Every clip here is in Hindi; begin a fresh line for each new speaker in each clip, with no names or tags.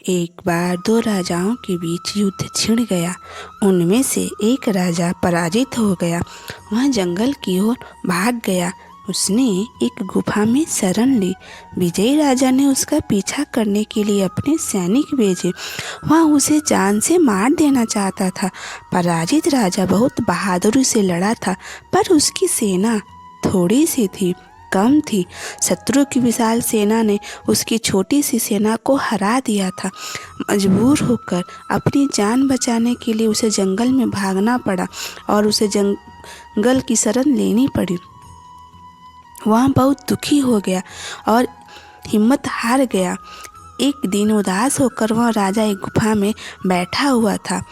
एक बार दो राजाओं के बीच युद्ध छिड़ गया। उनमें से एक राजा पराजित हो गया। वह जंगल की ओर भाग गया। उसने एक गुफा में शरण ली। विजयी राजा ने उसका पीछा करने के लिए अपने सैनिक भेजे। वह उसे जान से मार देना चाहता था। पराजित राजा बहुत बहादुरी से लड़ा था, पर उसकी सेना थोड़ी सी थी, कम थी। शत्रु की विशाल सेना ने उसकी छोटी सी सेना को हरा दिया था। मजबूर होकर अपनी जान बचाने के लिए उसे जंगल में भागना पड़ा और उसे जंगल की शरण लेनी पड़ी। वह बहुत दुखी हो गया और हिम्मत हार गया। एक दिन उदास होकर वह राजा एक गुफा में बैठा हुआ था।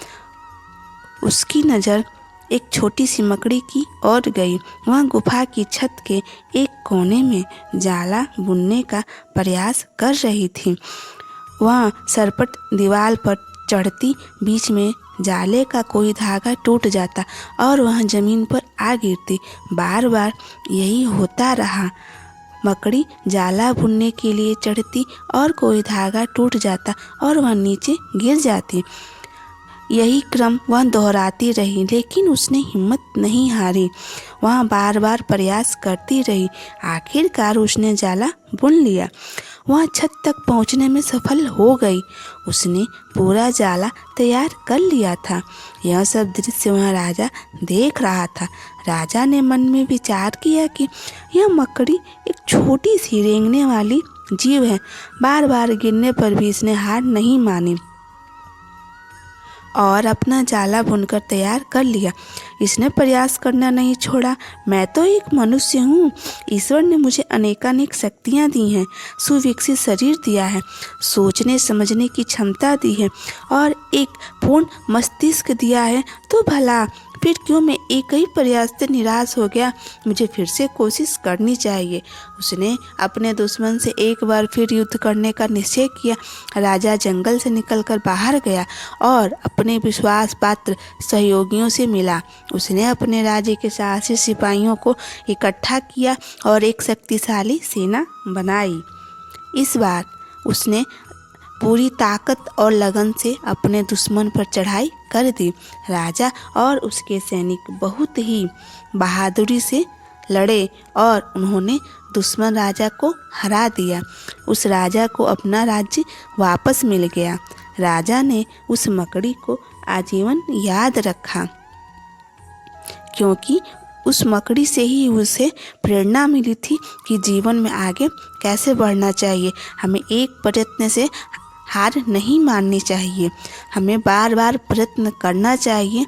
उसकी नज़र एक छोटी सी मकड़ी की ओर गई। वह गुफा की छत के एक कोने में जाला बुनने का प्रयास कर रही थी। वह सरपट दीवार पर चढ़ती, बीच में जाले का कोई धागा टूट जाता और वह जमीन पर आ गिरती। बार बार यही होता रहा। मकड़ी जाला बुनने के लिए चढ़ती और कोई धागा टूट जाता और वह नीचे गिर जाती। यही क्रम वह दोहराती रही, लेकिन उसने हिम्मत नहीं हारी। वह बार बार प्रयास करती रही। आखिरकार उसने जाला बुन लिया। वह छत तक पहुंचने में सफल हो गई। उसने पूरा जाला तैयार कर लिया था। यह सब दृश्य वह राजा देख रहा था। राजा ने मन में विचार किया कि यह मकड़ी एक छोटी सी रेंगने वाली जीव है। बार बार गिरने पर भी इसने हार नहीं मानी और अपना जाला बुनकर तैयार कर लिया। इसने प्रयास करना नहीं छोड़ा। मैं तो एक मनुष्य हूँ। ईश्वर ने मुझे अनेकानेक शक्तियाँ दी हैं, सुविकसित शरीर दिया है, सोचने समझने की क्षमता दी है और एक पूर्ण मस्तिष्क दिया है। तो भला फिर क्यों मैं एक ही प्रयास से निराश हो गया? मुझे फिर से कोशिश करनी चाहिए। उसने अपने दुश्मन से एक बार फिर युद्ध करने का निश्चय किया। राजा जंगल से निकलकर बाहर गया और अपने विश्वास पात्र सहयोगियों से मिला। उसने अपने राज्य के साहसी सिपाहियों को इकट्ठा किया और एक शक्तिशाली सेना बनाई। इस बार उसने पूरी ताकत और लगन से अपने दुश्मन पर चढ़ाई कर दी। राजा और उसके सैनिक बहुत ही बहादुरी से लड़े और उन्होंने दुश्मन राजा को हरा दिया। उस राजा को अपना राज्य वापस मिल गया। राजा ने उस मकड़ी को आजीवन याद रखा, क्योंकि उस मकड़ी से ही उसे प्रेरणा मिली थी कि जीवन में आगे कैसे बढ़ना चाहिए। हमें एक प्रयत्न से हार नहीं माननी चाहिए, हमें बार बार प्रयत्न करना चाहिए।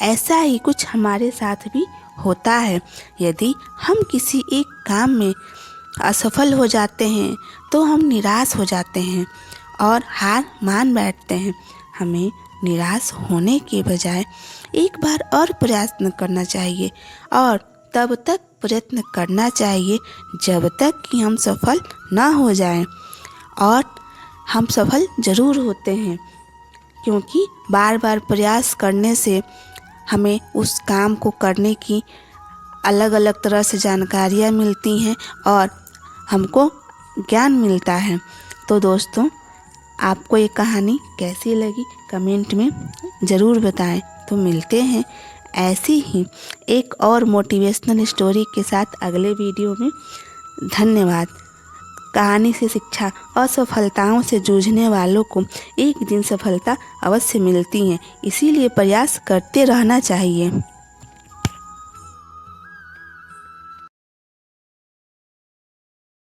ऐसा ही कुछ हमारे साथ भी होता है। यदि हम किसी एक काम में असफल हो जाते हैं तो हम निराश हो जाते हैं और हार मान बैठते हैं। हमें निराश होने के बजाय एक बार और प्रयत्न करना चाहिए और तब तक प्रयत्न करना चाहिए जब तक कि हम सफल ना हो जाएं। और हम सफल ज़रूर होते हैं, क्योंकि बार बार प्रयास करने से हमें उस काम को करने की अलग अलग तरह से जानकारियाँ मिलती हैं और हमको ज्ञान मिलता है। तो दोस्तों, आपको ये कहानी कैसी लगी कमेंट में ज़रूर बताएं। तो मिलते हैं ऐसी ही एक और मोटिवेशनल स्टोरी के साथ अगले वीडियो में। धन्यवाद। कहानी से शिक्षा, असफलताओं से जूझने वालों को एक दिन सफलता अवश्य मिलती है, इसीलिए प्रयास करते रहना चाहिए।